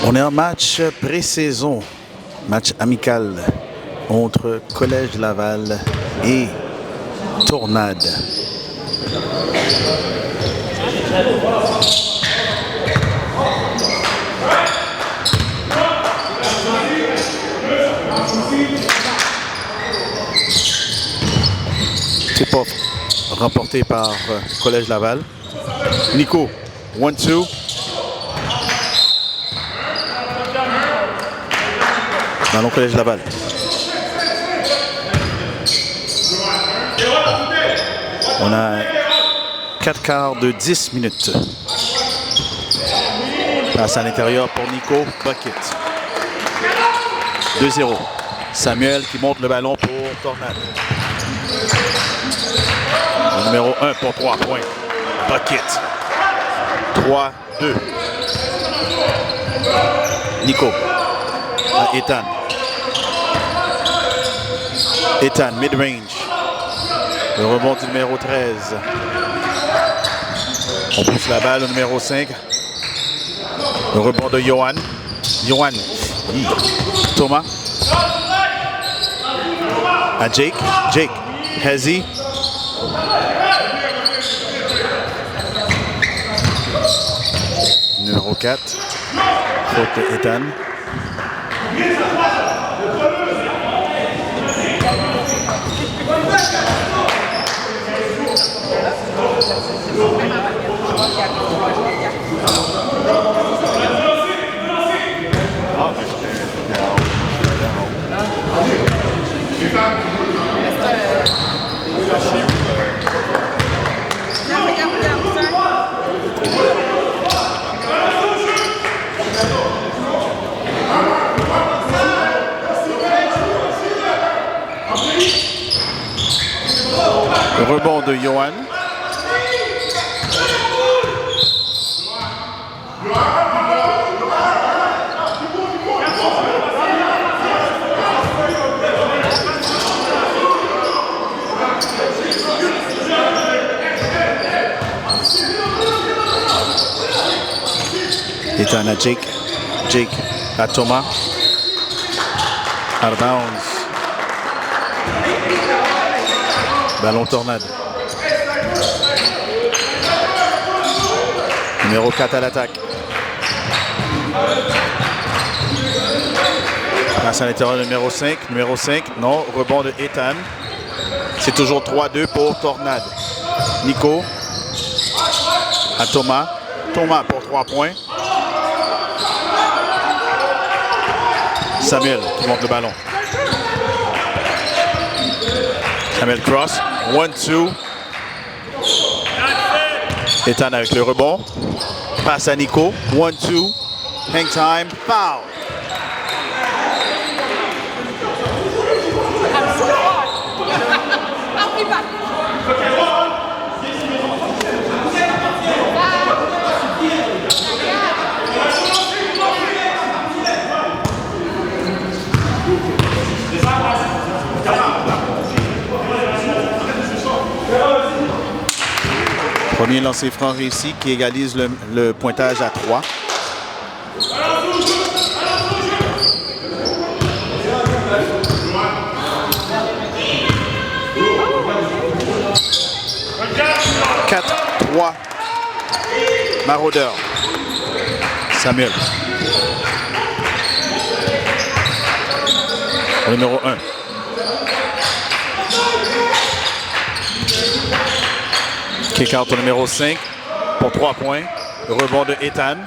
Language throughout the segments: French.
On est en match pré-saison, match amical entre Collège Laval et Tornade. Tip-off remporté par Collège Laval. Nico, 1-2. Ballon Collège Laval. On a 4 quarts de 10 minutes. Passe à l'intérieur pour Nico, bucket. 2-0. Samuel qui monte le ballon pour Tornade. Le numéro 1 pour 3 points. Bucket. 3-2. Nico. À Ethan. Ethan, mid-range. Le rebond du numéro 13. On pousse la balle au numéro 5. Le rebond de Johan. Johan. Thomas. À Jake. Jake. Hezi. Numéro 4. Faute de Ethan. Le rebond de Johan. Ethan à Jake. Jake à Thomas. Out of bounds. Ballon Tornade. Numéro 4 à l'attaque. Passe à l'intérieur numéro 5. Numéro 5, non. Rebond de Ethan. C'est toujours 3-2 pour Tornade. Nico. À Thomas. Thomas pour 3 points. Samuel qui monte le ballon. Samuel cross. 1-2. Ethan avec le rebond. Passe à Nico. 1-2. Hang time. Foul. Premier lancer franc réussi qui égalise le pointage à 3. « 4-3. Maraudeur. Samuel. Au numéro 1. Kick out au numéro 5 pour 3 points. Le rebond de Ethan.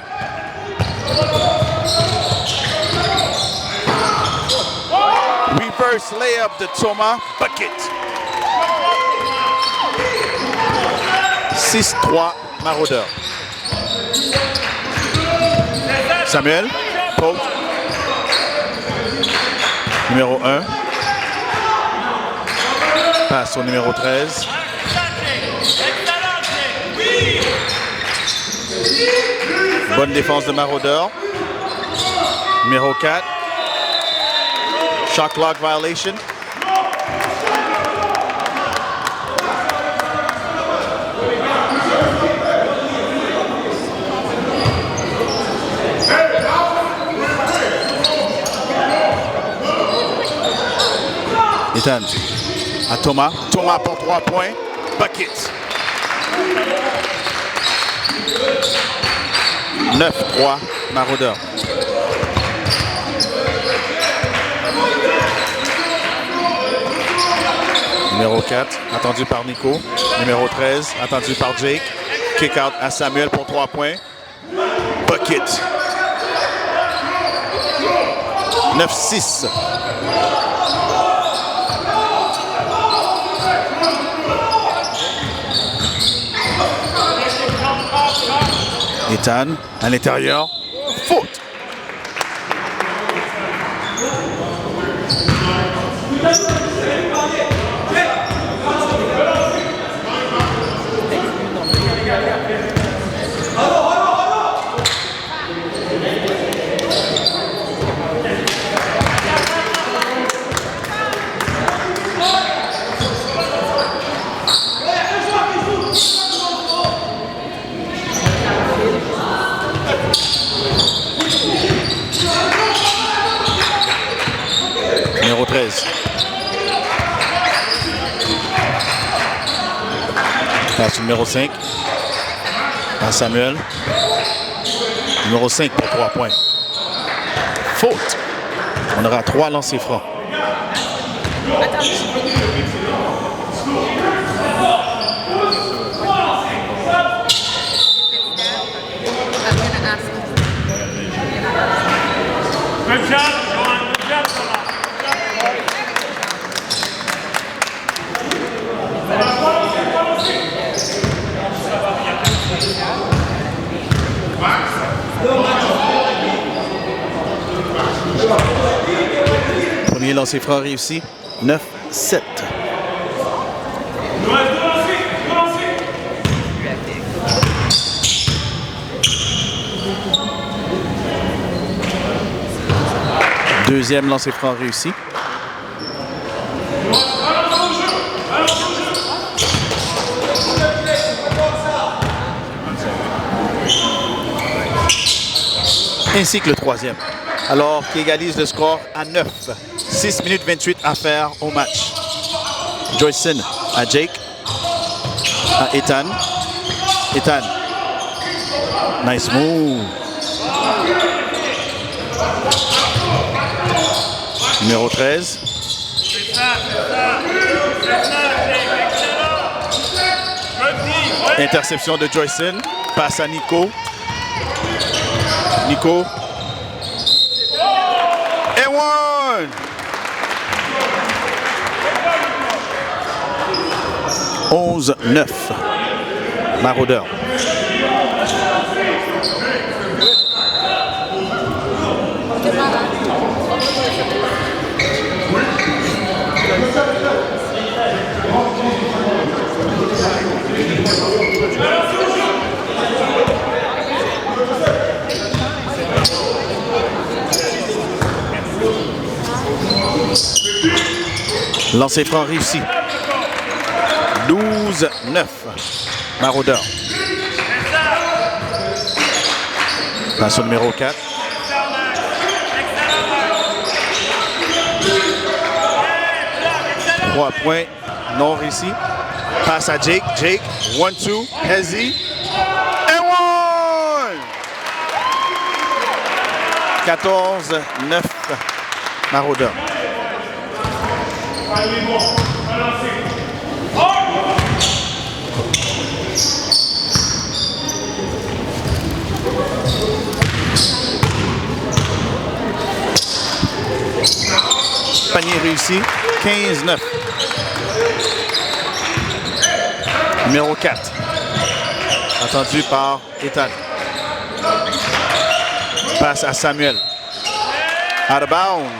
Reverse layup de Thomas. Bucket. 6-3 Maraudeur. Samuel. Pope. Numéro 1. Passe au numéro 13. Bonne défense de Maraudeur. Numéro 4. Shot clock violation. Ethan à Thomas. Thomas pour 3 points. Bucket. 9-3, Maraudeurs. Numéro 4, attendu par Nico. Numéro 13, attendu par Jake. Kick-out à Samuel pour 3 points. Bucket. 9-6. Ethan à l'intérieur. Faute. Numéro 13. Passe numéro 5. À Samuel. Numéro 5 pour 3 points. Faute. On aura 3 lancers francs. Good job, John. Good job, Premier lancer franc réussi. 9-7. Deuxième lancer franc réussi. Ainsi que le troisième. Alors qui égalise le score à 9. 6 minutes 28 à faire au match. Joyson à Jake. À Ethan. Ethan. Nice move. Numéro 13. Interception de Joyson. Passe à Nico. Nico. Et one! 11-9. Maraudeurs. Lancer franc réussi. 12-9. Maraudeurs. Passe au numéro 4. Trois points non réussi. Passe à Jake. Jake. 1-2. Hezzy. And one! 14-9. Maraudeurs. Panier réussi. 15-9. Numéro 4. Attendu par Ethan. Passe à Samuel. Out of bounds.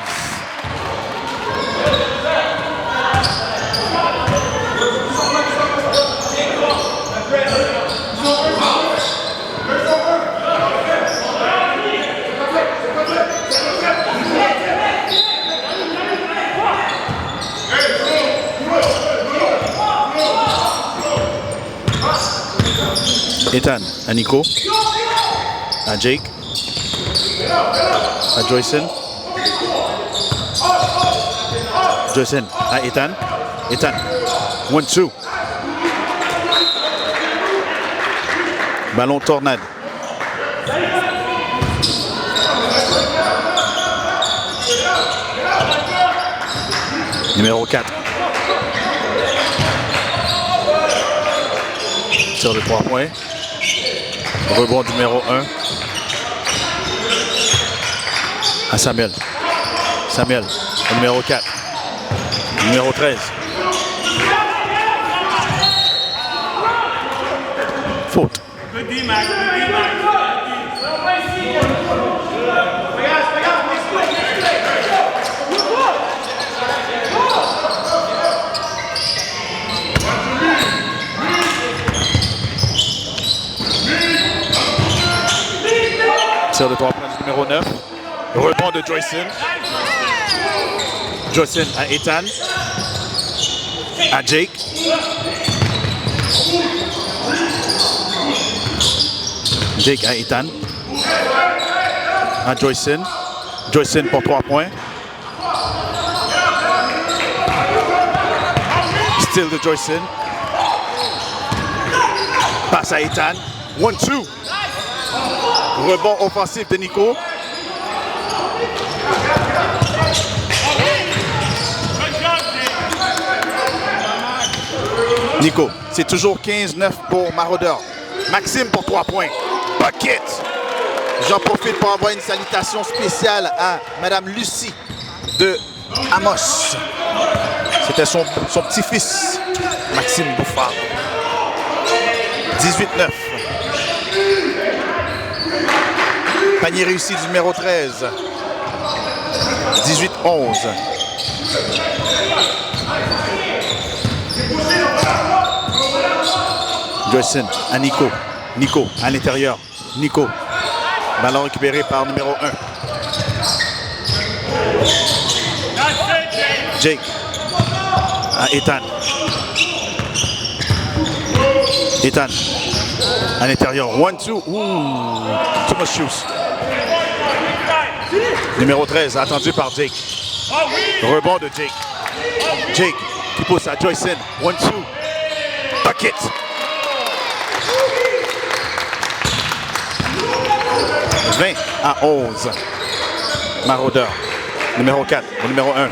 Ethan à Nico. À Jake. À Joyson. Joyson à Ethan. Ethan. 1-2. Ballon Tornade. Numéro 4. Tir de 3 points. Rebond numéro 1. À Samuel. Samuel, au numéro 4. Numéro 13. Faute. Good D, Max. Good D, Max. Tir de 3 points du numéro 9. Rebond de Joyson. Joyson à Ethan. À Jake. Jake à Ethan. À Joyson. Joyson pour 3 points. Steal de Joyson. Passe à Ethan. 1-2. Rebond offensif de Nico. Nico, c'est toujours 15-9 pour Maraudeur. Maxime pour 3 points. Bucket. J'en profite pour envoyer une salutation spéciale à Madame Lucie de Amos. C'était son petit-fils, Maxime Bouffard. 18-9. Panier réussi du numéro 13. 18-11. Joyson à Nico. Nico à l'intérieur. Nico. Ballon récupéré par numéro 1. Jake à Ethan. Ethan à l'intérieur. 1-2. Ouh. Too much shoes. Numéro 13 attendu par Jake. Rebond de Jake. Jake qui pousse à Joyson. 1-2. Bucket. 20-11. Maraudeur. Numéro 4 au numéro 1.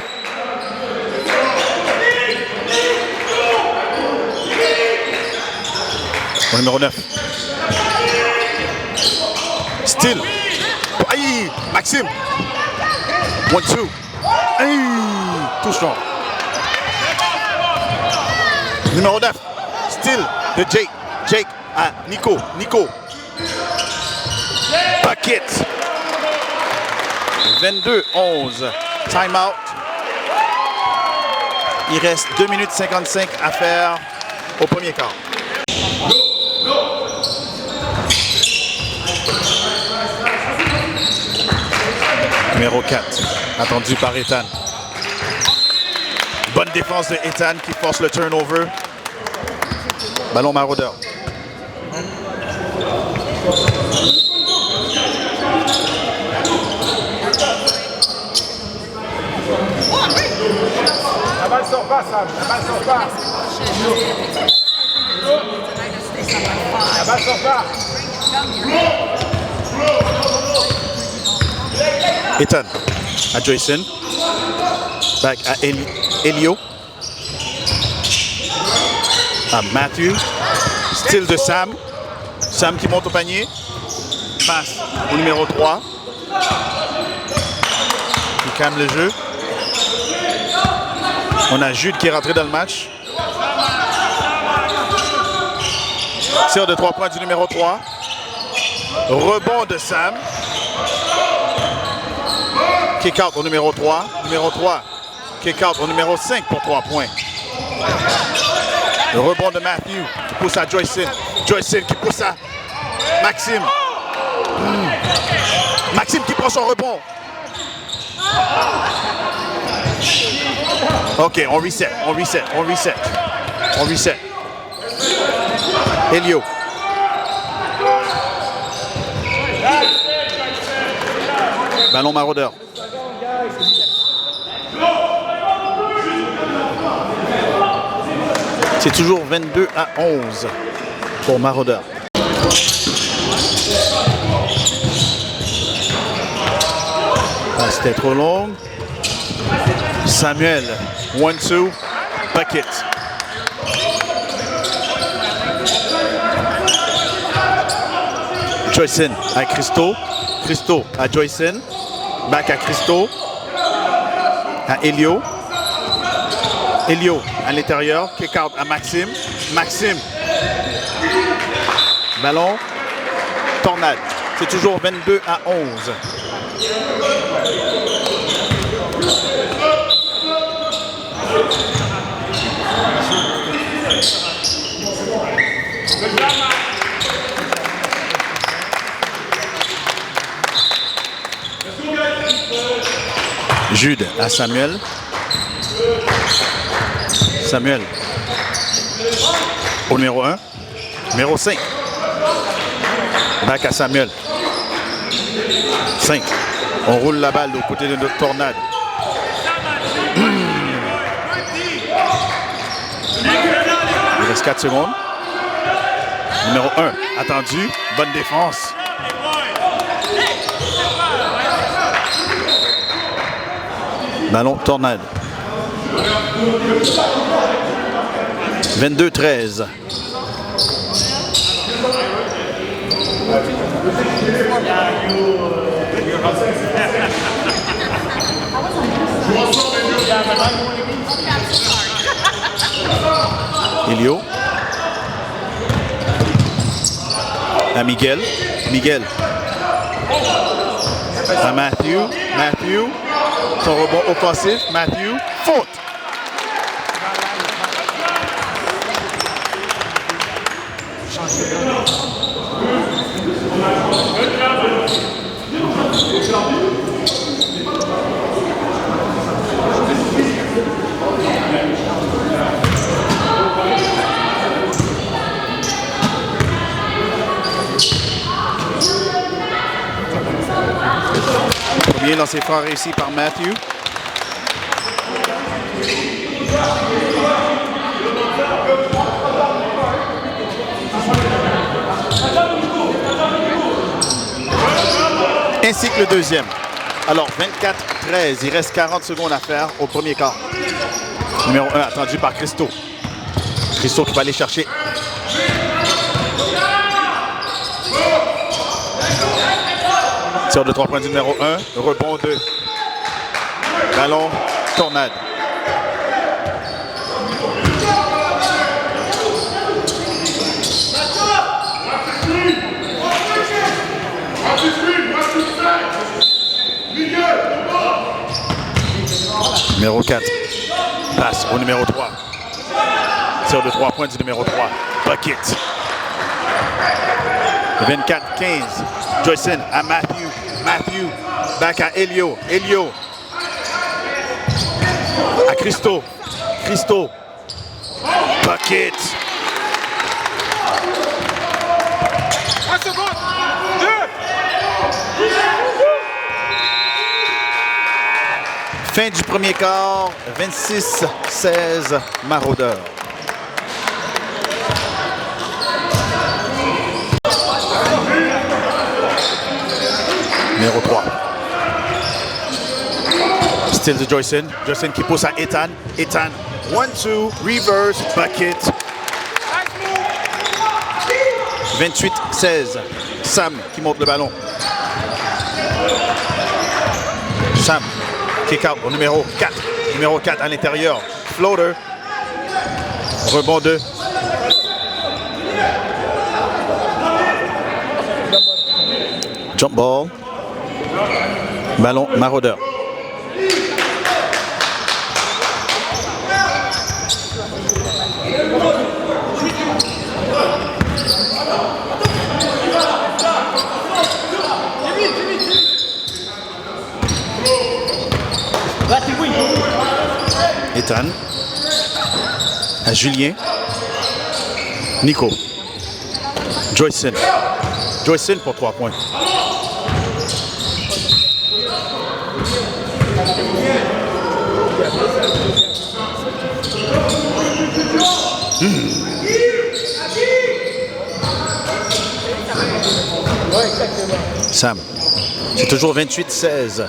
Au numéro 9. Still. Aïe! Maxime. 1-2. Aïe! Touche long. Numéro 9. Still de Jake. Jake à Nico. Nico. Bucket. 22-11. Time out. Il reste 2 minutes 55 à faire au premier quart. Numéro 4, attendu par Ethan. Bonne défense de Ethan qui force le turnover. Ballon Maraudeur. La balle sort pas, Sam. La balle sort pas. La balle sort pas. Ethan à Joyson. Back à Elio. À Matthew. Steal de Sam. Sam qui monte au panier. Passe au numéro 3. Qui calme le jeu. On a Jude qui est rentré dans le match. Tir de 3 points du numéro 3. Rebond de Sam. Kick-out au numéro 3. Numéro 3. Kick-out au numéro 5 pour 3 points. Le rebond de Matthew qui pousse à Joyson. Joyson qui pousse à Maxime. Maxime qui prend son rebond. OK, on reset, on reset, on reset. On reset. Elio. Ballon Maraudeur. C'est toujours 22-11 pour Maraudeur. Ah, c'était trop long. Samuel, 1-2, bucket. Joyson à Christo. Christo à Joyson. Back à Christo. À Elio. Elio à l'intérieur. Kick out à Maxime. Maxime. Ballon. Tornade. C'est toujours 22-11. Jude à Samuel. Samuel au numéro 1. Numéro 5. Back à Samuel. 5. On roule la balle du côté de notre Tornade. Il reste 4 secondes. Numéro 1, attendu. Bonne défense. Ballon Tornade. 22-13. Elio. À Miguel. Miguel. À Matthew. Matthew. Son rebond offensif. Matthew. Faute. Premier lancé franc réussi par Matthew. Ainsi que le deuxième. Alors 24-13, il reste 40 secondes à faire au premier quart. Numéro 1 attendu par Christo. Christo qui va aller chercher. Tir de 3 points du numéro 1, rebond 2. Ballon, Tornade. Numéro 4. Passe au numéro 3. Tir de 3 points du numéro 3. Bucket. 24-15. Joyson à Matthew. Matthew. Back à Elio. Elio. À Christo. Christo. Bucket. 1 seconde. 2. Fin du premier quart, 26-16 Maraudeurs. Numéro 3. Still de Joyson. Joyson qui pousse à Ethan. Ethan. 1-2. Reverse. Bucket. 28-16. Sam qui monte le ballon. Sam. Kick out au numéro 4. Numéro 4 à l'intérieur. Floater. Rebond 2. Jump ball. Ballon Maraudeur. Ethan. À Julien. Nico. Joyson. Joyson pour 3 points. Sam. C'est toujours 28-16.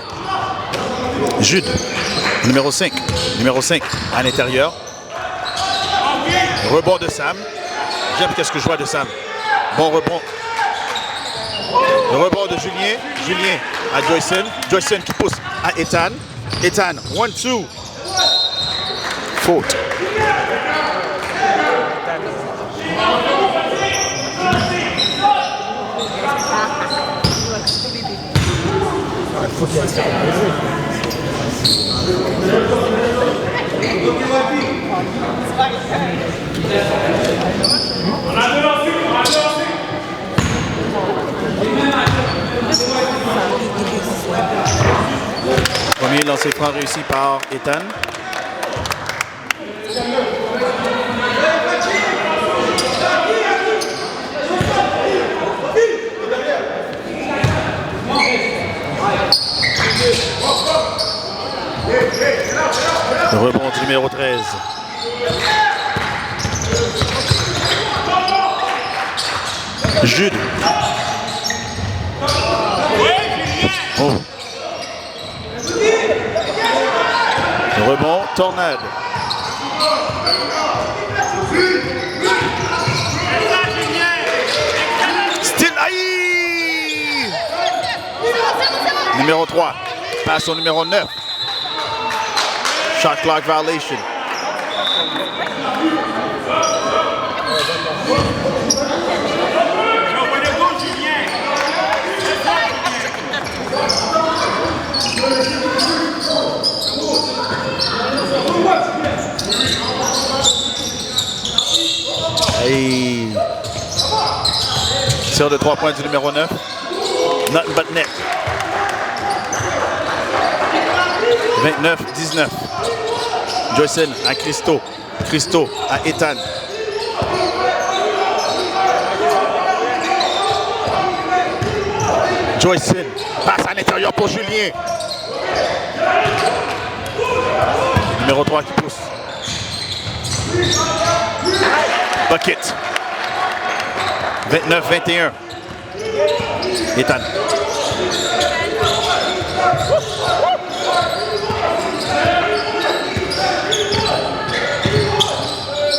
Jude, numéro 5. Numéro 5 à l'intérieur. Rebond de Sam. J'aime qu'est-ce que je vois de Sam. Bon rebond. Le rebond de Julien. Julien à Joyson. Joyson qui pousse à Ethan. Ethan, 1-2. Faute. Premier lancer franc réussi par Ethan. Le rebond du numéro 13. Jude. Oh. Le rebond, Tornade. Still aïe! Numéro 3. Passe au numéro 9. Shot clock violation. Hey. Tir de 3 points du numéro 9. Nothing but net. 29-19. Joyson à Christo. Christo à Ethan. Joyson passe à l'intérieur pour Julien. Numéro 3 qui pousse. Bucket. 29-21. Ethan.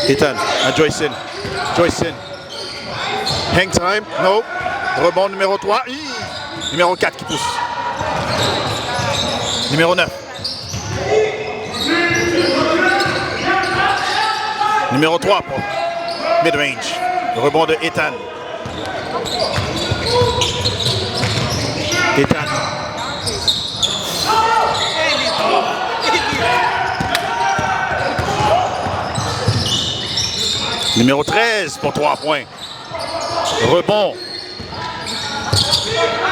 Ethan à Joyson. Joyson. Hang time. No. Rebond numéro 3. Numéro 4 qui pousse. Numéro 9. Numéro 3 pour mid-range. Le rebond de Ethan. Ethan. Numéro 13 pour 3 points. Rebond.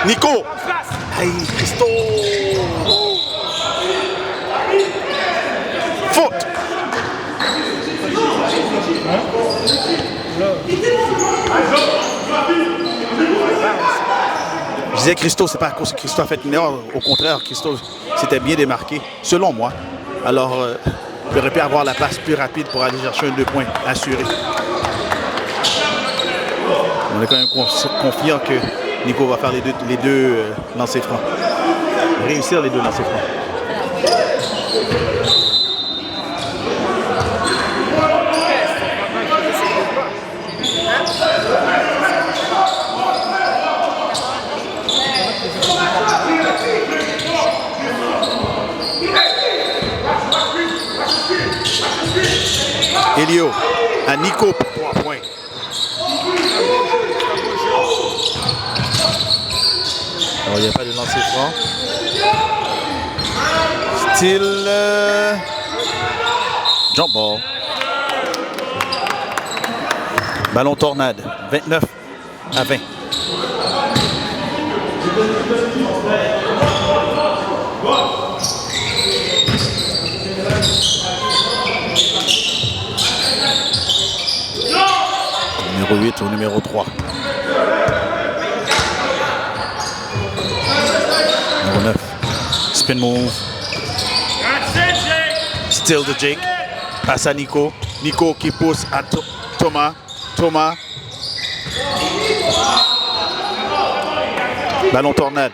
Nico. Aïe, Christo. Faute. Je disais Christo, c'est pas à cause que Christo a fait une erreur. Au contraire, Christo s'était bien démarqué, selon moi. Alors, il aurait pu avoir la passe plus rapide pour aller chercher un 2 points assuré. On est quand même confiant que Nico va faire les deux lancers francs. Réussir les 2 lancers francs. Elio à Nico pour 3 points. Alors, il n'y a pas de lancer franc. Still jump ball. Ballon Tornade. 29-20. Numéro 8 au numéro 3. Numéro 9. Spin move. Still de Jake. Passe à Nico. Nico qui pousse à Thomas. Thomas. Ballon Tornade.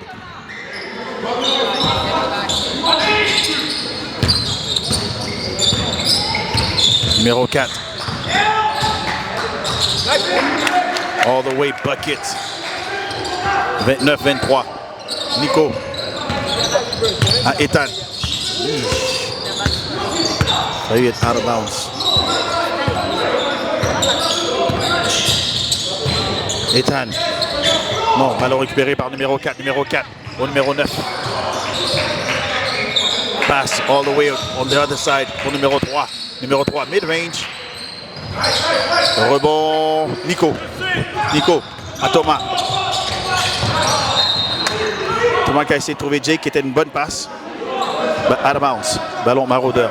Numéro 4. All the way bucket. 29-23. Nico. À Ethan. Ça a eu être out of bounds. Ethan. Non, ballon récupéré par numéro 4. Numéro 4 au numéro 9. Pass all the way on the other side pour numéro 3. Numéro 3, mid-range. Rebond, Nico. Nico à Thomas. Thomas qui a essayé de trouver Jake, qui était une bonne passe. Out of bounds. Ballon maraudeur.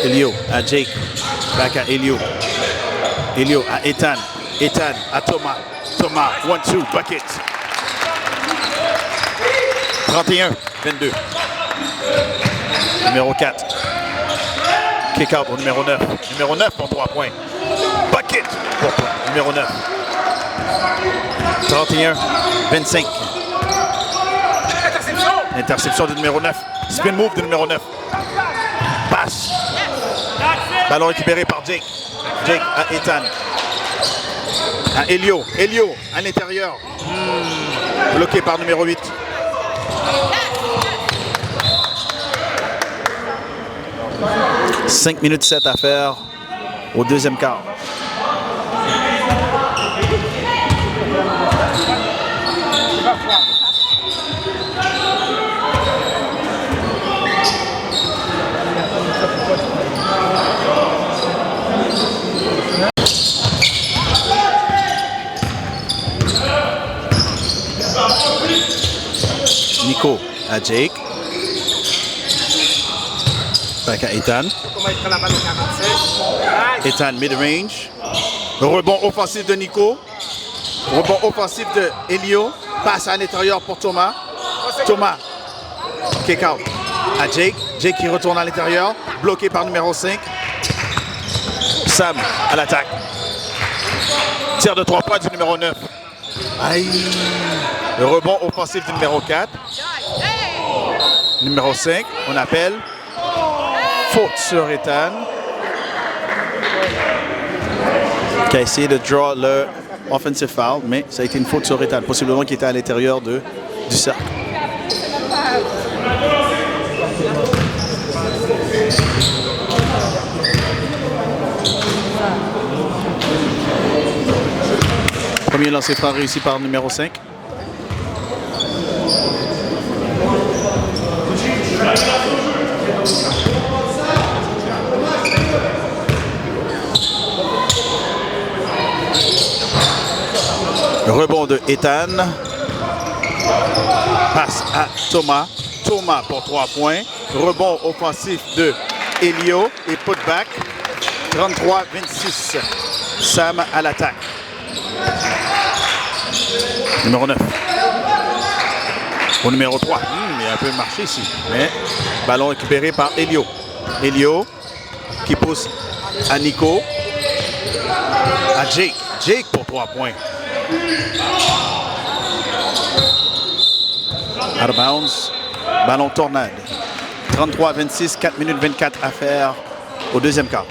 Elio à Jake. Back à Elio. Elio à Ethan. Ethan à Thomas. Thomas, 1-2, bucket. 31-22. Numéro 4. Kick out au numéro 9. Numéro 9 pour 3 points. Bucket pour numéro 9. 31-25. Interception du numéro 9. Spin move du numéro 9. Passe. Ballon récupéré par Jake. Jake à Ethan. À Elio. Elio à l'intérieur. Bloqué par numéro 8. « 5 minutes 7 à faire au deuxième quart. Nico à Jake. Back à Ethan. Ethan mid-range. Rebond offensif de Nico. Rebond offensif de Elio. Passe à l'intérieur pour Thomas. Thomas. Kick out à Jake. Jake qui retourne à l'intérieur. Bloqué par numéro 5. Sam à l'attaque. Tir de 3 points du numéro 9. Aïe. Le rebond offensif du numéro 4. Numéro 5. On appelle faute sur Ethan. Qui a essayé de draw le offensive foul, mais ça a été une faute sur Ethan, possiblement qui était à l'intérieur du cercle. Premier lancer franc réussi par le numéro 5. Rebond de Ethan. Passe à Thomas. Thomas pour 3 points. Rebond offensif de Elio et putback. 33-26. Sam à l'attaque. Numéro 9. Au numéro 3. Il a un peu marché ici. Mais ballon récupéré par Elio. Elio qui pousse à Nico. À Jake. Jake pour 3 points. Out of bounds. Ballon Tornade. 33-26, 4 minutes 24 à faire au deuxième quart.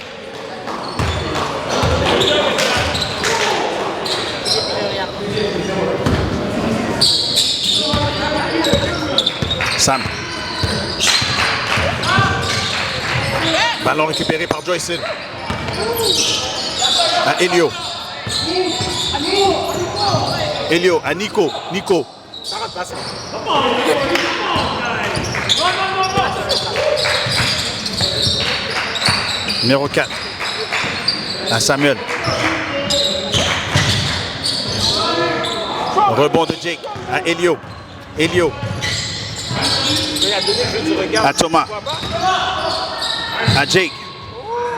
Sam. Ballon récupéré par Joyson. À Elio. Elio à Nico. Nico Ça rentre pas, ça. Numéro 4. À Samuel. Rebond de Jake. À Elio. Elio. Il a donné le jeu du regard. À Thomas. À Jake.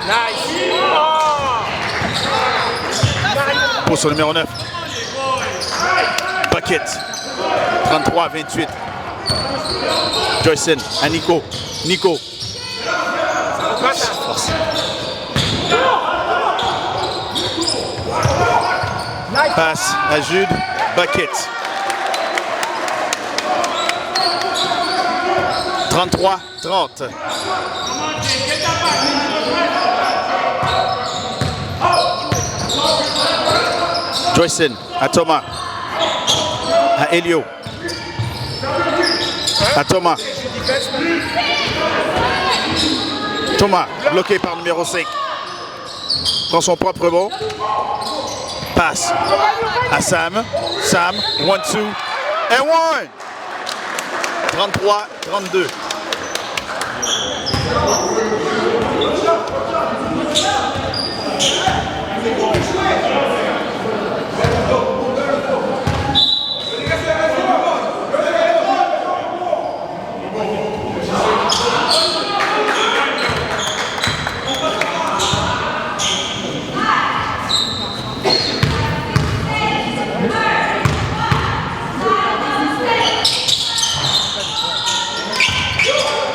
Nice. Pousse au numéro 9. Bucket. 33-28. Joyson à Nico. Nico. Passe à Jude. Bucket. 33-30. Joyson à Thomas. À Elio. À Thomas. Thomas, bloqué par numéro 5. Prend son propre rebond. Passe à Sam. Sam, 1-2 and 1. 33-32.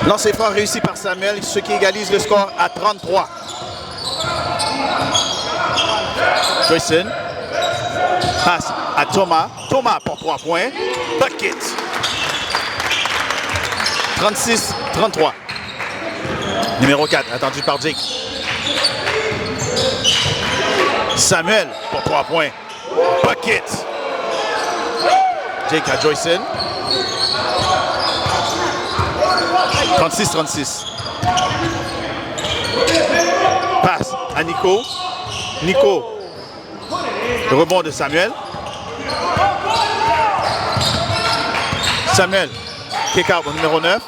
Lancer franc réussi par Samuel, ce qui égalise le score à 33. Joyson passe à Thomas. Thomas pour 3 points. Bucket. 36-33. Numéro 4, attendu par Jake. Samuel pour 3 points. Bucket. Jake à Joyson. 36-36. Passe à Nico. Nico. Le rebond de Samuel. Samuel. Kick out au numéro 9.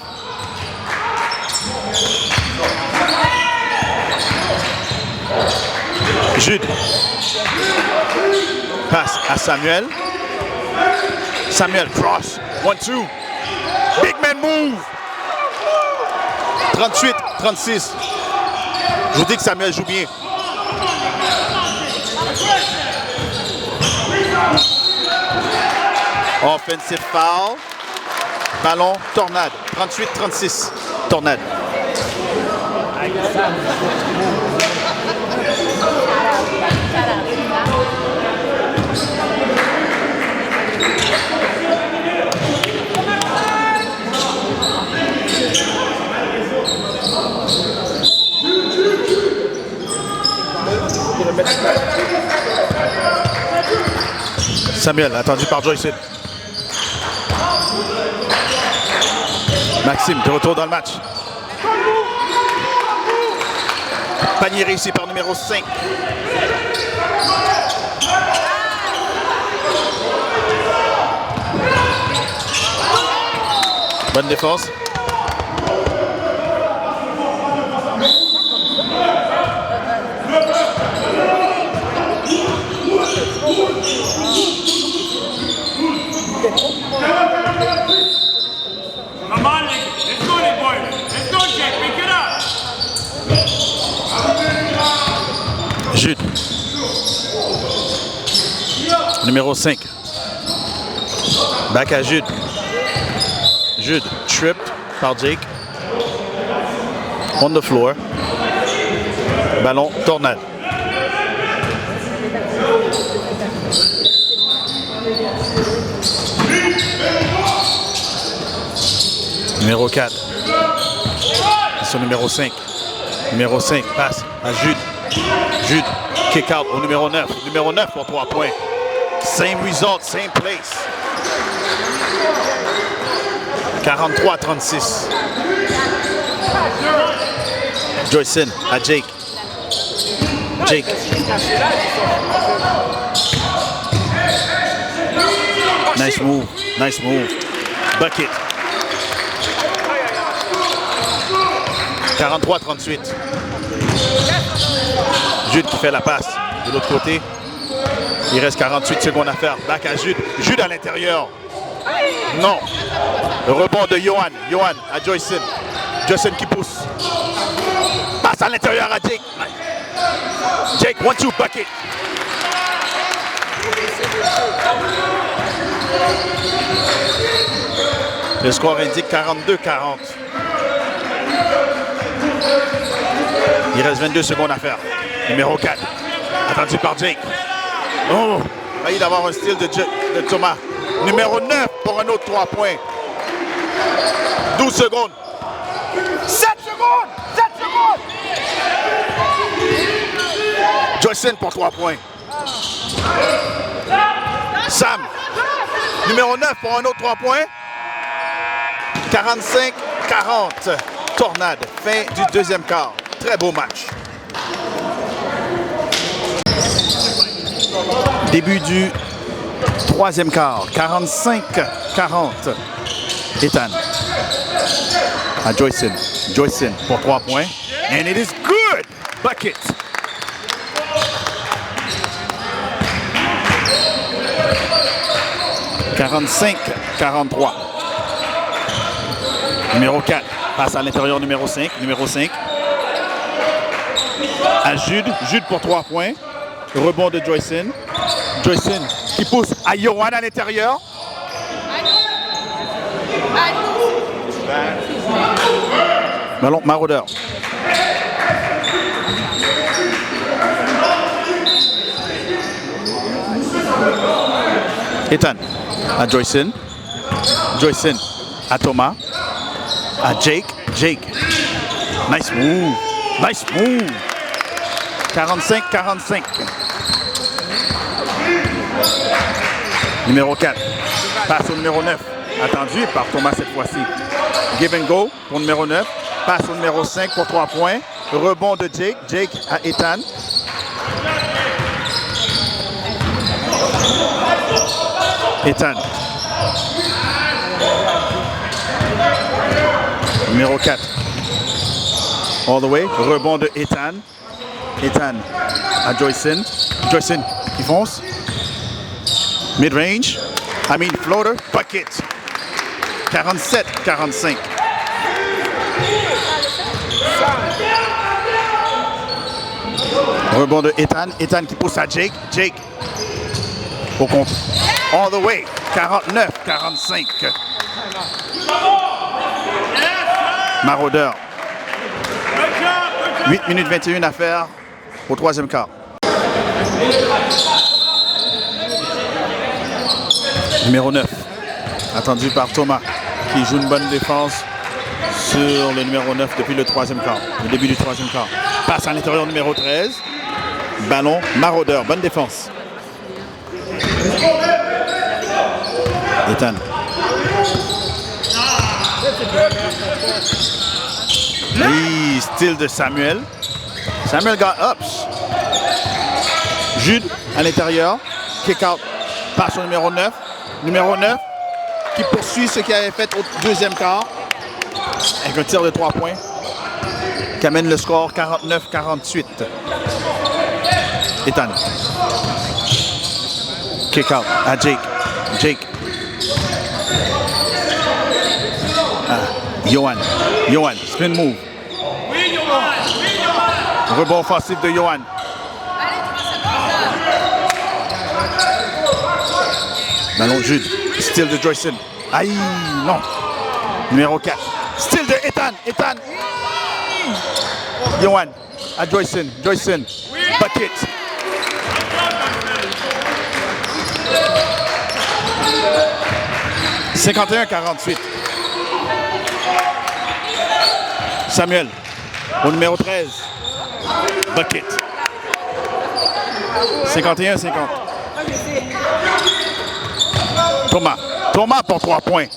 Jude. Passe à Samuel. Samuel cross. 1-2. Big man move. 38-36. Je vous dis que Samuel joue bien. Offensive foul. Ballon, Tornade. 38-36. Tornade. Samuel, attendu par Joyson. Maxime, de retour dans le match. Panier réussi par numéro 5. Bonne défense. Come on, let's go, les boys. Let's go, Jack. Pick it up. Jude. Numéro 5. Back à Jude. Jude, tripped par Jake. On the floor. Ballon, Tornade. Numéro 4. Sur numéro 5. Numéro 5 passe à Jude. Jude, kick out au numéro 9. Numéro 9 pour 3 points. Same result, same place. 43-36. Joyson à Jake. Jake. Nice move. Nice move. Bucket. 43-38. Jude qui fait la passe de l'autre côté. Il reste 48 secondes à faire. Back à Jude. Jude à l'intérieur. Non. Le rebond de Johan. Johan à Joyson. Joyson qui pousse. Passe à l'intérieur à Jake. Jake, 1-2, bucket. Le score indique 42-40. Il reste 22 secondes à faire. Numéro 4. Attendu par Jake. Oh, failli d'avoir un style de Thomas. Numéro 9 pour un autre 3 points. 12 secondes. 7 secondes. 7 secondes. Joyson pour 3 points. Sam. Numéro 9 pour un autre 3 points. 45-40. Tornade. Fin du deuxième quart. Très beau match. Début du troisième quart. 45-40. Ethan. À Joyson. Joyson pour 3 points. And it is good. Bucket. « 45-43. Numéro 4. Passe à l'intérieur numéro 5. Numéro 5. À Jude. Jude pour 3 points. Rebond de Joyson. Joyson qui pousse à Johan à l'intérieur. Ballon maraudeur. Ethan à Joyson. Joyson à Thomas. À Jake. Jake. Nice move. Nice move. 45-45. Numéro 4. Passe au numéro 9. Attendu par Thomas cette fois-ci. Give and go pour numéro 9. Passe au numéro 5 pour 3 points. Rebond de Jake. Jake à Ethan. Ethan. Numéro 4. All the way. Rebond de Ethan. Ethan à Joyson. Joyson qui fonce. Mid-range. Floater. Bucket. 47-45. Rebond de Ethan. Ethan qui pousse à Jake. Jake. Au compte. All the way. 49-45. Maraudeur. 8 minutes 21 à faire au troisième quart. Numéro 9. Attendu par Thomas, qui joue une bonne défense sur le numéro 9 depuis le troisième quart. Le début du troisième quart. Passe à l'intérieur numéro 13. Ballon maraudeur. Bonne défense. Ethan. Oui, style de Samuel. Samuel got ups. Jude à l'intérieur. Kick out. Passe au numéro 9. Numéro 9 qui poursuit ce qu'il avait fait au deuxième quart. Avec un tir de 3 points. Qui amène le score 49-48. Ethan. Kick out à Jake. Jake. Johan. Johan. Spin move. Rebond offensif de Johan. Ballon de Jude. Style de Joyson. Aïe, non. Numéro 4. Style de Ethan. Ethan. Johan. À Joyson. Joyson. Bucket. « 51-48. Samuel, au numéro 13. Bucket. 51-50. Thomas. Thomas pour 3 points.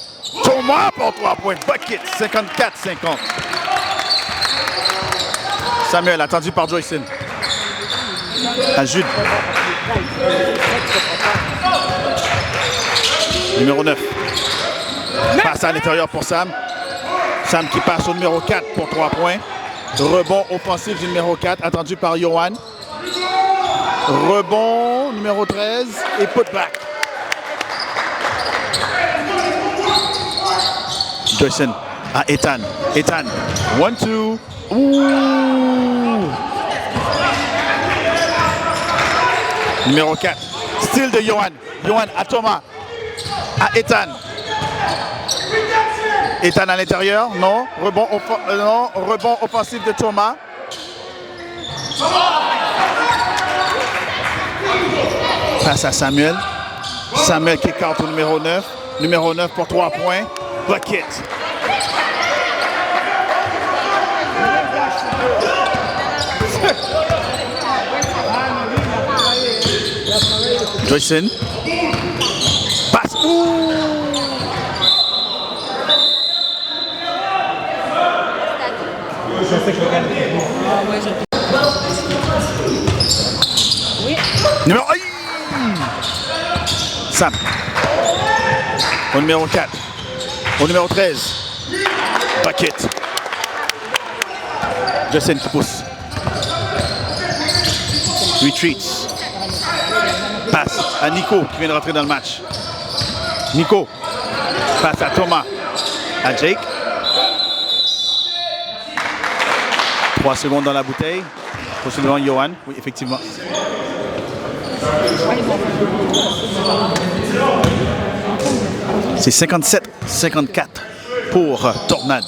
Thomas pour 3 points. Bucket. 54-50. Samuel, attendu par Joyson. À Jude. Numéro 9. Passe à l'intérieur pour Sam. Sam qui passe au numéro 4 pour 3 points. Rebond offensif du numéro 4, attendu par Johan. Rebond numéro 13 et putback. Joyson à Ethan. Ethan, 1-2. Ouh! Numéro 4. Steal de Johan. Johan à Thomas. À Ethan. Ethan à l'intérieur. Non. Rebond offensif de Thomas. Passe à Samuel. Samuel kick out au numéro 9. Numéro 9 pour 3 points. Bucket. Joyson. Passe. Ouh. Numéro... Aïe. Sam. Au numéro 4. Au numéro 13. Bucket. Joyson qui pousse. Retreats. Passe à Nico qui vient de rentrer dans le match. Nico. Passe à Thomas. À Jake. 3 secondes dans la bouteille. Possiblement Johan. Oui, effectivement. C'est 57-54 pour Tornade.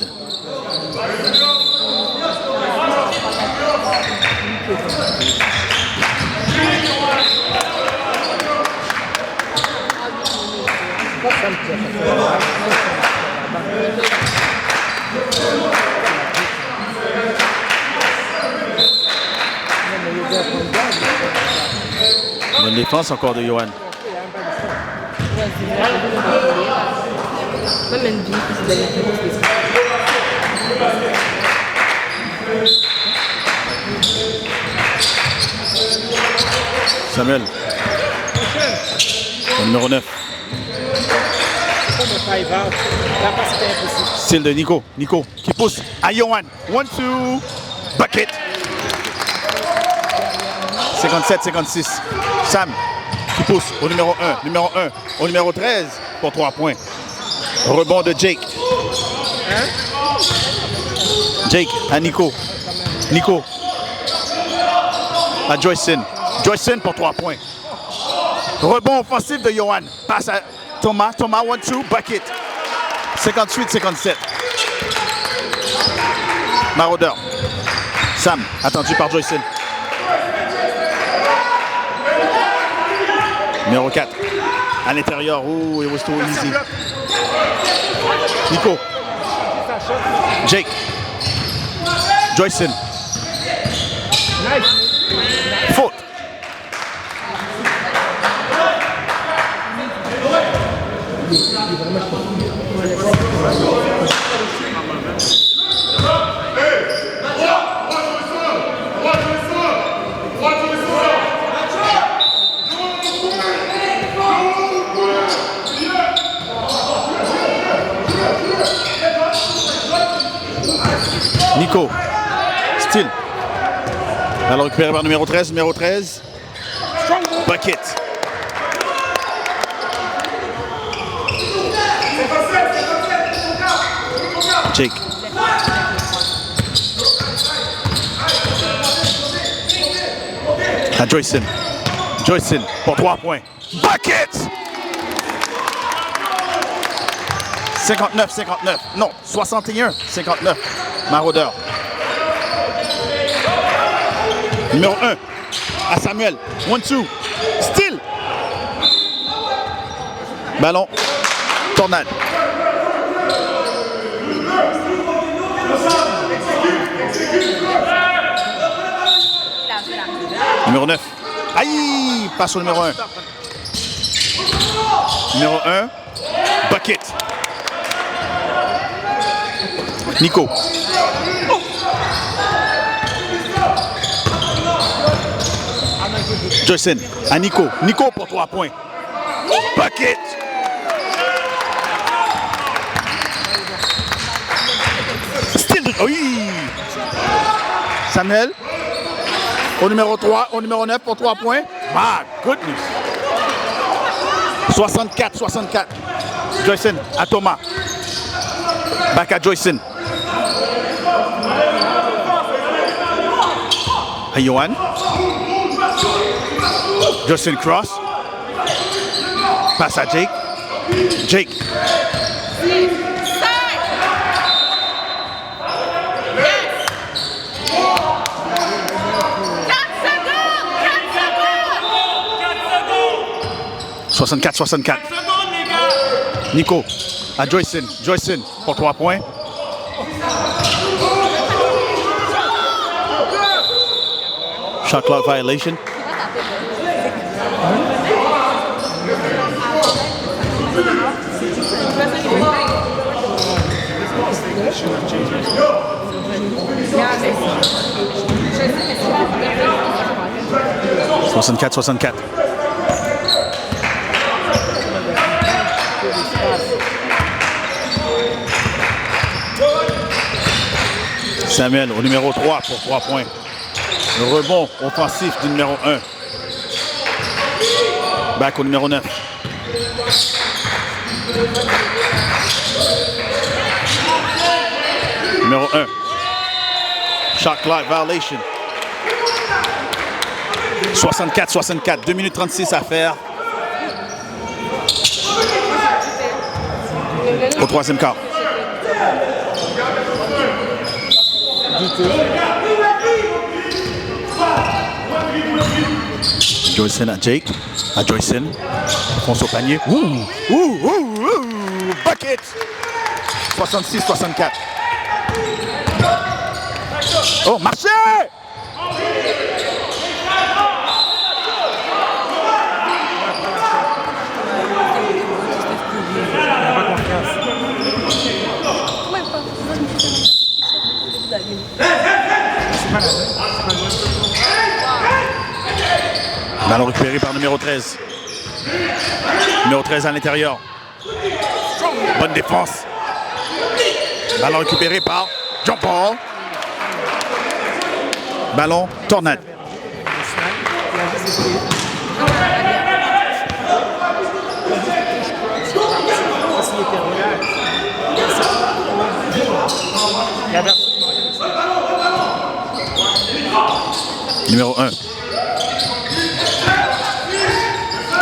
Bonne défense encore de Johan. Samuel. Le numéro 9. Style de Nico. Nico qui pousse à Johan. 1-2. Bucket. 57-56. Sam qui pousse au numéro 1. Numéro 1 au numéro 13 pour 3 points. Rebond de Jake. Jake à Nico. Nico à Joyson. Joyson pour 3 points. Rebond offensif de Johan. Passe à Thomas. Thomas 1-2. Bucket. 58-57. Maraudeur. Sam attendu par Joyson. Numéro 4. À l'intérieur. Ouh, it was too easy. Nico. Jake. Joyson. Faute. Nico. Still. Alors récupéré par numéro 13. Numéro 13. Bucket. Jake. À Joyson. Joyson pour 3 points. Bucket! 59-59. Non, 61-59. Maraudeur. Numéro 1. À Samuel. 1-2. Still. Ballon. Tornade. Numéro 9. Aïe! Passe au numéro 1. Numéro 1. Bucket. Nico. Joyson à Nico. Nico pour 3 points. Bucket. Oui! Samuel. Au numéro 3, au numéro 9 pour 3 points. My goodness! 64. Joyson à Thomas. Back à Joyson. À Johan. Joyson cross. Passe à Jake. Jake. « 64. Nico à Joyson. Joyson pour 3 points. Shot clock violation. « 64. Samuel au numéro 3 pour 3 points. Le rebond offensif du numéro 1. Back au numéro 9. Numéro 1. Shot clock violation. 64. 2 minutes 36 à faire. Au troisième quart. Joyson à Jake. À Joyson. Fonce au panier. Bucket! 66-64. Oh, marché! Ballon récupéré par numéro 13. Numéro 13 à l'intérieur. Bonne défense. Ballon récupéré par John Paul. Ballon, Tornade. Numéro 1.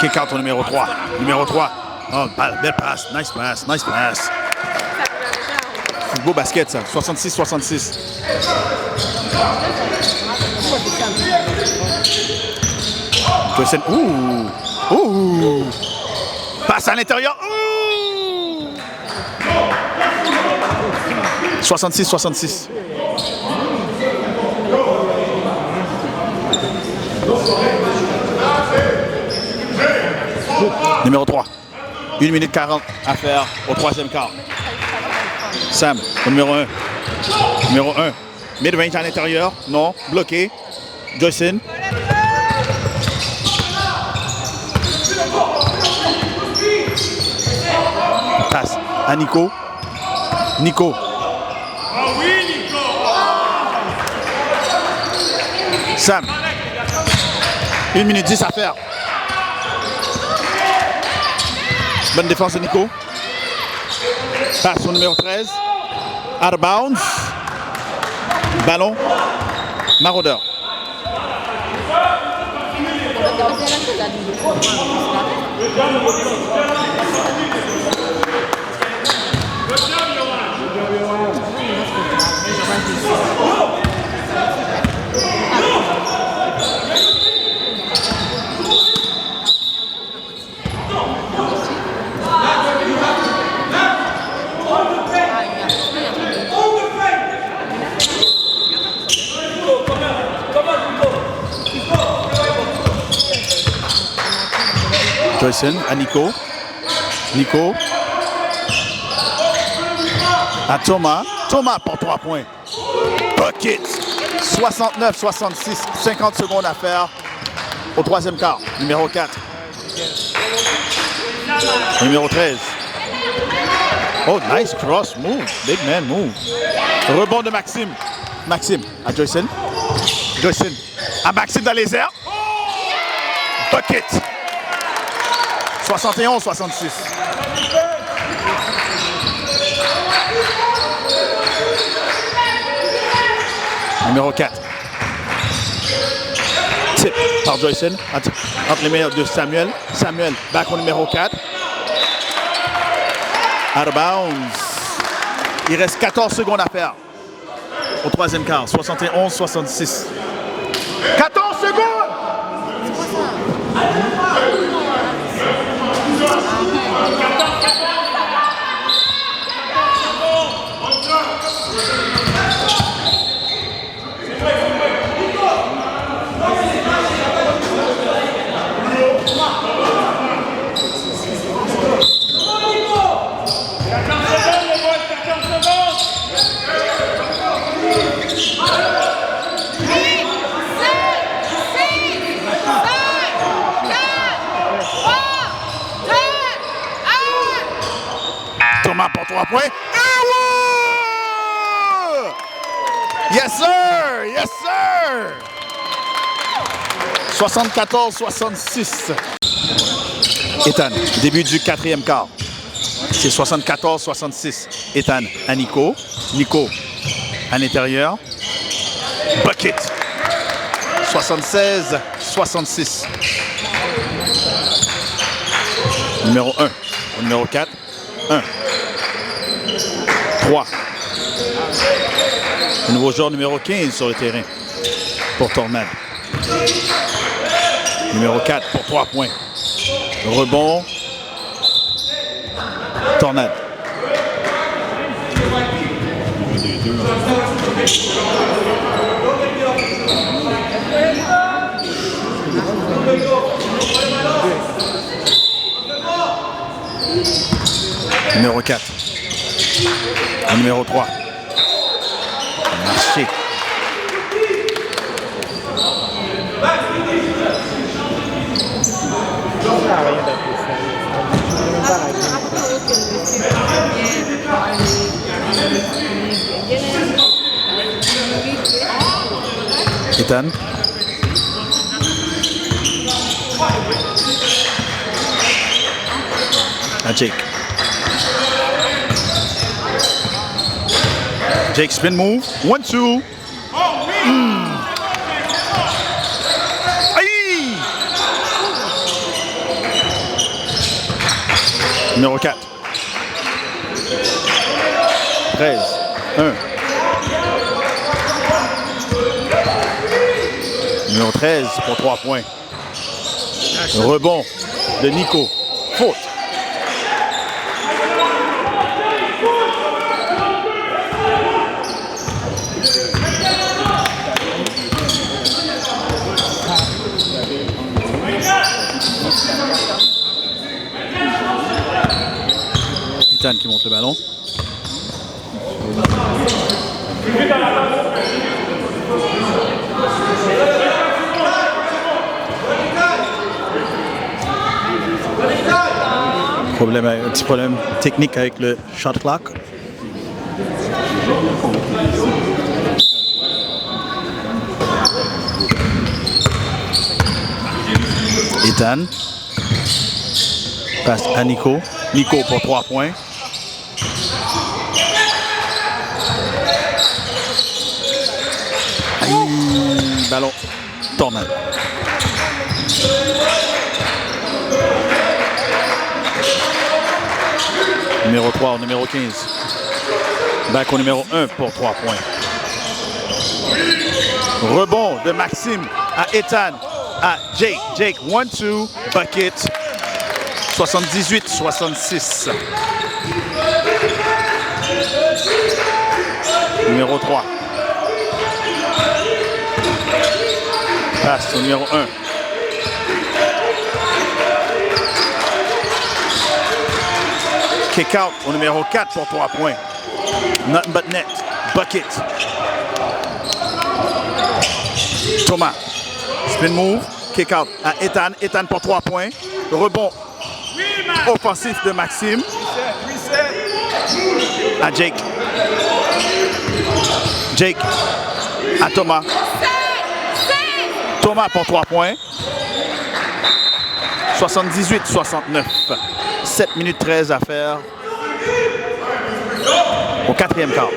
Kick out au numéro 3. Numéro 3. Oh, belle passe. Nice pass. C'est beau basket, ça. 66-66. Joyson. Passe à l'intérieur. 66-66. Numéro 3. 1 minute 40 à faire au troisième quart. Sam, au numéro 1. Numéro 1. Mid-range à l'intérieur. Non. Bloqué. Joyson. Passe à Nico. Nico. Sam. 1 minute 10 à faire. Bonne défense de Nico. Passe au numéro 13. Out of bounds. Ballon. Maraudeur. Joyson à Nico. Nico. À Thomas. Thomas pour 3 points. Bucket. 69-66. 50 secondes à faire au troisième quart. Numéro 4. Numéro 13. Oh, nice cross move. Big man move. Rebond de Maxime. Maxime à Joyson. Joyson à Maxime dans les airs. Bucket. 71-66. Numéro 4. Tip par Joyson. Entre les mains de Samuel. Samuel, back au numéro 4. Out of bounds. Il reste 14 secondes à faire. Au troisième quart. 71-66. 14 secondes! Thomas pour 3 points. Yes, sir! Yes, sir! 74-66. Ethan, début du quatrième quart. C'est 74-66. Ethan à Nico. Nico à l'intérieur. Bucket. 76-66. Numéro 1. Au numéro 4. 1. 3. Le nouveau joueur numéro 15 sur le terrain pour Tornade. Numéro 4 pour 3 points. Rebond. Tornade. Numéro 4. Le numéro 3. Marché. Ethan. À Jake. Jake spin move. 1-2. Aïe! Numéro 4. 13. 1. Numéro 13 pour 3 points. Rebond de Nico. Faute. Ethan qui monte le ballon. Un petit problème technique avec le shot clock. Ethan passe à Nico. Nico pour 3 points. Aïe, ballon. Tornade. Numéro 3 au numéro 15. Back au numéro 1 pour 3 points. Rebond de Maxime à Ethan, à Jake. Jake, 1-2, bucket. 78-66. Numéro 3. Passe au numéro 1. Kick out au numéro 4 pour 3 points. Nothing but net. Bucket. Thomas. Spin move. Kick out à Ethan. Ethan pour 3 points. Rebond offensif de Maxime. À Jake. Jake à Thomas. Thomas pour 3 points. 78-69. 7 minutes 13 à faire au 4e quart.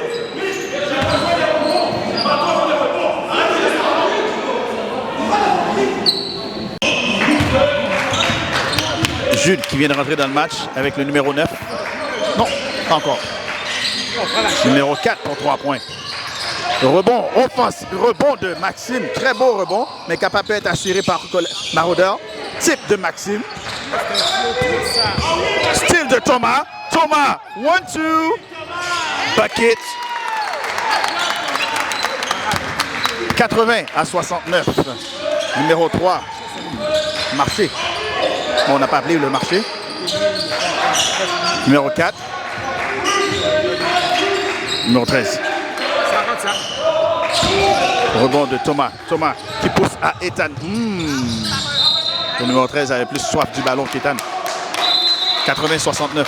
Jude qui vient de rentrer dans le match avec le numéro 9. Non, pas encore. Numéro 4 pour 3 points. Rebond offensif, rebond de Maxime. Très beau rebond, mais capable d'être assuré par Maraudeur. Type de Maxime. Style de Thomas. Thomas, 1-2. Bucket. 80-69. Numéro 3. Marché. Bon, on n'a pas appelé le marché. Numéro 4. Numéro 13. Rebond de Thomas. Thomas qui pousse à Ethan. Le numéro 13 avait plus soif du ballon qu'Ethan. 80-69.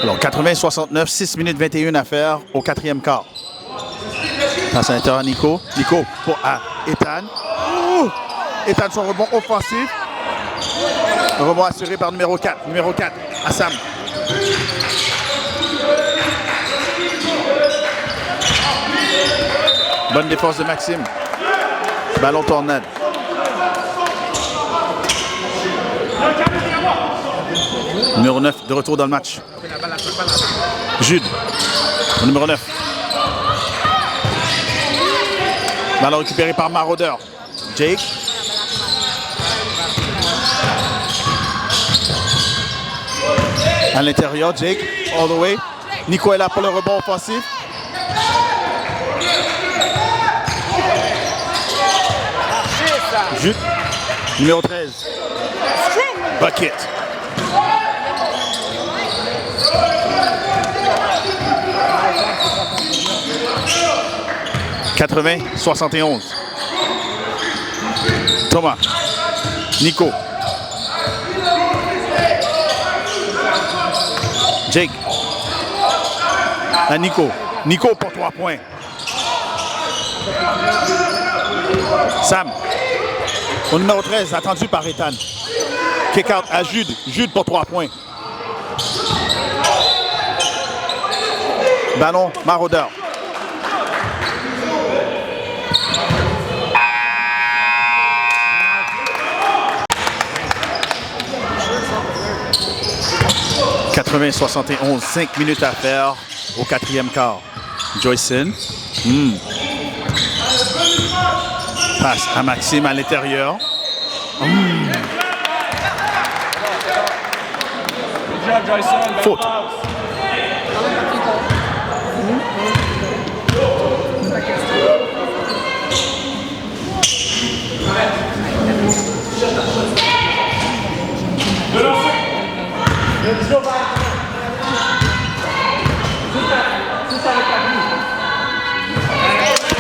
Alors, 80-69, 6 minutes 21 à faire au 4e quart. Passe à l'intérieur à Nico. Nico pour Ethan. Ethan, son rebond offensif. Rebond assuré par numéro 4. Numéro 4, Assam. Bonne défense de Maxime. Ballon tornade. Numéro 9 de retour dans le match. Jude, le numéro 9. Ballon récupéré par Maraudeur. Jake. À l'intérieur, Jake, all the way. Nico est là pour le rebond offensif. Jude, numéro 13. Bucket. « 80-71. Thomas. Nico. Jake. À Nico. Nico pour 3 points. Sam. Au numéro 13, attendu par Ethan. Kick out à Jude. Jude pour 3 points. Ballon, Maraudeur. « 80-71, 5 minutes à faire au 4e quart. Joyson. Passe à Maxime à l'intérieur. Faute.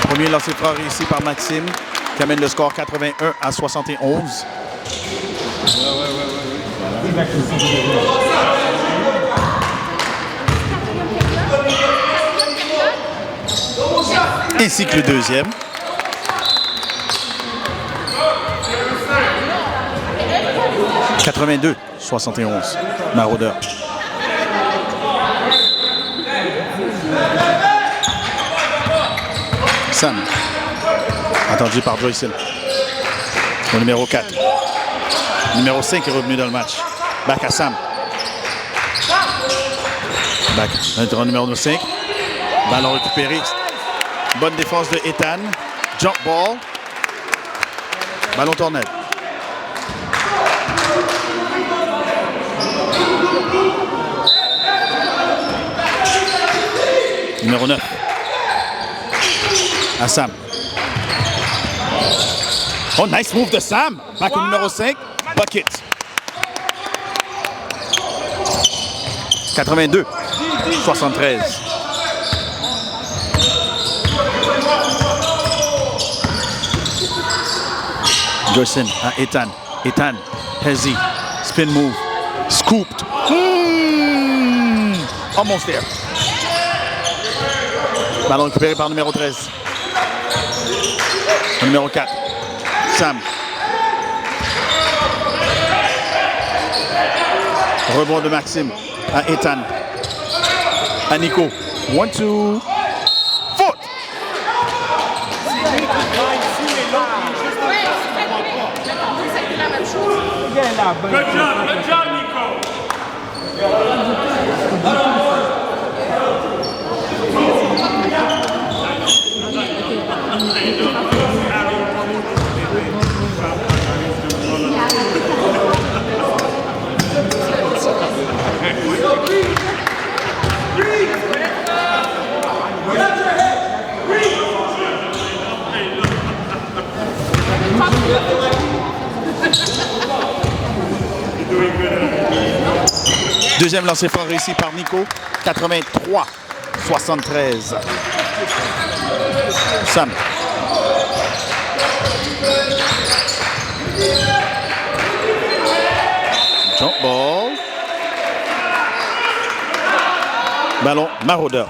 Premier lancer franc réussi par Maxime qui amène le score 81-71. Ainsi que le deuxième. « 82-71, Maraudeur. Sam, attendu par Joyson. Au numéro 4. Numéro 5 est revenu dans le match. Back à Sam. Back, numéro 5. Ballon récupéré. Bonne défense de Ethan. Jump ball. Ballon tornade. Numéro 9. À Sam. Oh, nice move de Sam. Back au numéro 5. Bucket. 82. 73. Joyson à Ethan. Ethan. Hezzy. Spin move. Scooped. Almost there. Ballon récupéré par numéro 13. Numéro 4. Sam. Rebond de Maxime à Ethan. À Nico. 1-2. Faute. Good job, Nico. Deuxième lancer franc réussi par Nico. 83-73. Sam. Jump ball. Ballon maraudeur.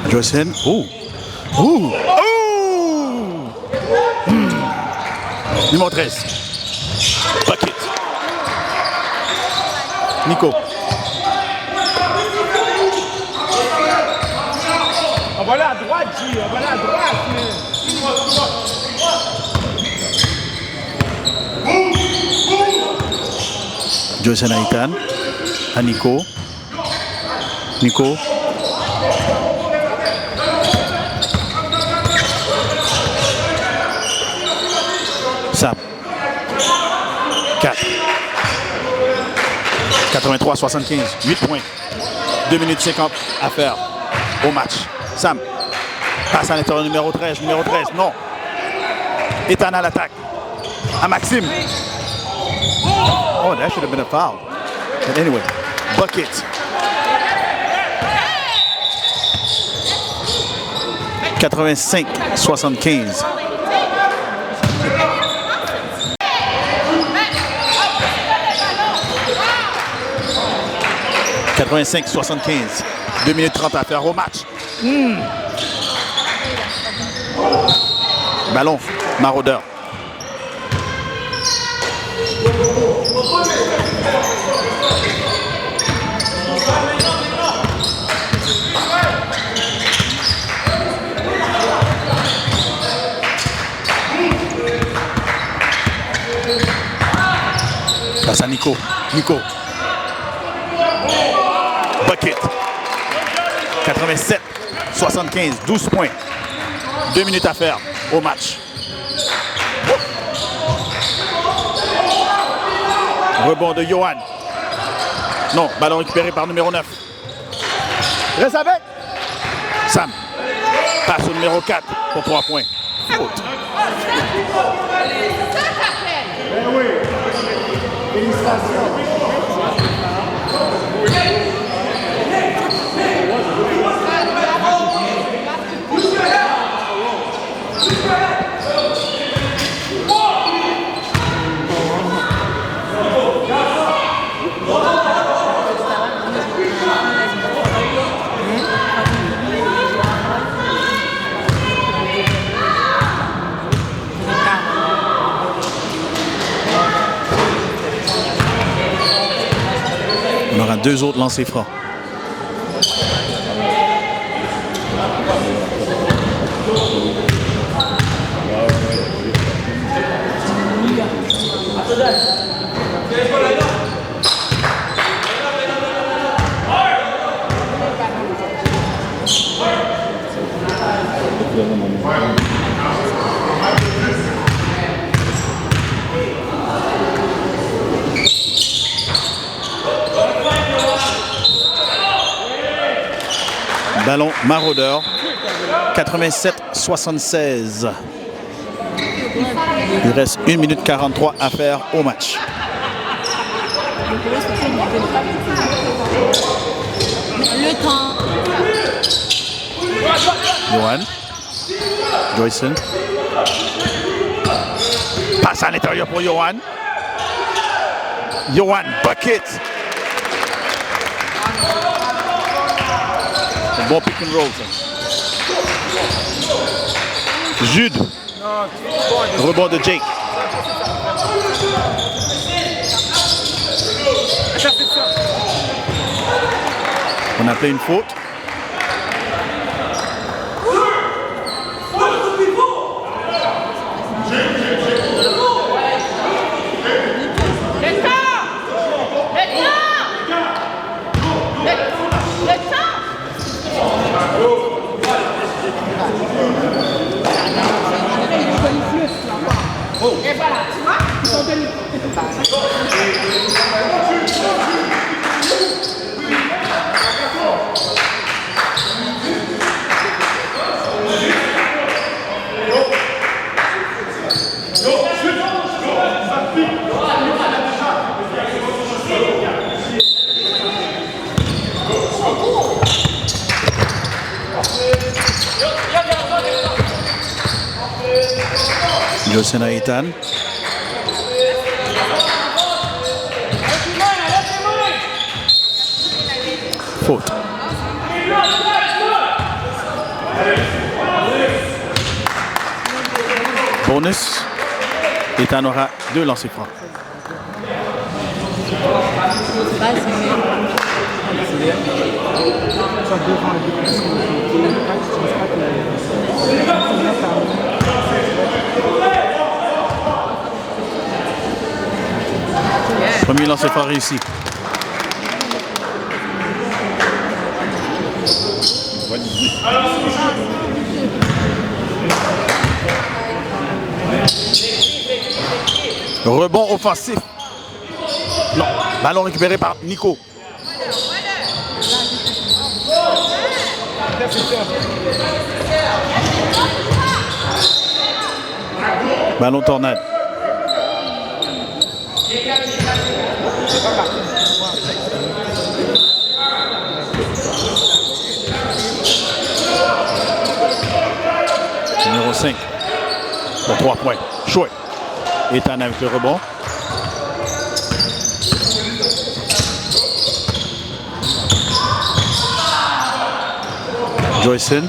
Joyson. Ouh. Ouh. Ouh. Numéro 13. Bucket. Nico. On va aller à droite, G. On va aller à droite, Joyson à Ethan. À Nico. Nico. Sam. 4. 83-75. 8 points. 2 minutes 50 à faire au match. Sam. Passe à l'intérieur numéro 13. Numéro 13. Non. Ethan à l'attaque. À Maxime. Oh, that should have been a foul. But anyway, bucket. 85-75. « 85-75. 2 minutes 30 à faire au match. Ballon, maraudeur. Passe à Nico. Nico. Bucket. 87-75. 12 points. 2 minutes à faire au match. Rebond de Johan. Non, ballon récupéré par numéro 9. Reste avec. Sam. Passe au numéro 4 pour 3 points. Faute. On aura 2 autres lancers francs. Ballon Maraudeur. 87-76. Il reste 1 minute 43 à faire au match. Le temps. Johan. Joyson. Passe à l'intérieur pour Johan. Johan, bucket. Un bon pick and roll. Jude. Rebond de Jake. On a fait une faute. Joyson à Ethan. Faute. Bonus. Ethan aura 2 lancers francs. Premier lancer franc réussi. Rebond offensif. Non, ballon récupéré par Nico. Ballon Tornade. Numéro 5 pour 3 points. Chouette. Ethan avec le rebond. Joyson.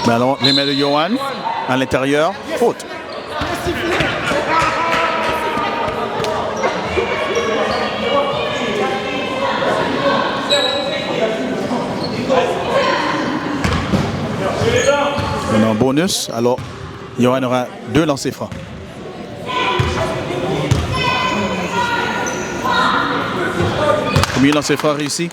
Ballon, les mains de Johan à l'intérieur. Faute. On a un bonus, alors Johan aura 2 lancers francs. Premier lancer franc réussi.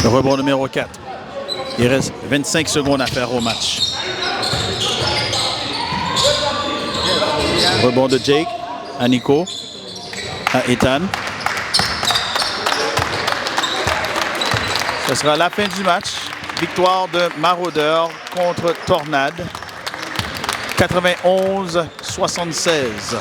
Le rebond numéro 4. Il reste 25 secondes à faire au match. Rebond de Jake à Nico, à Ethan. Ce sera la fin du match. Victoire de Maraudeur contre Tornade. 91-76.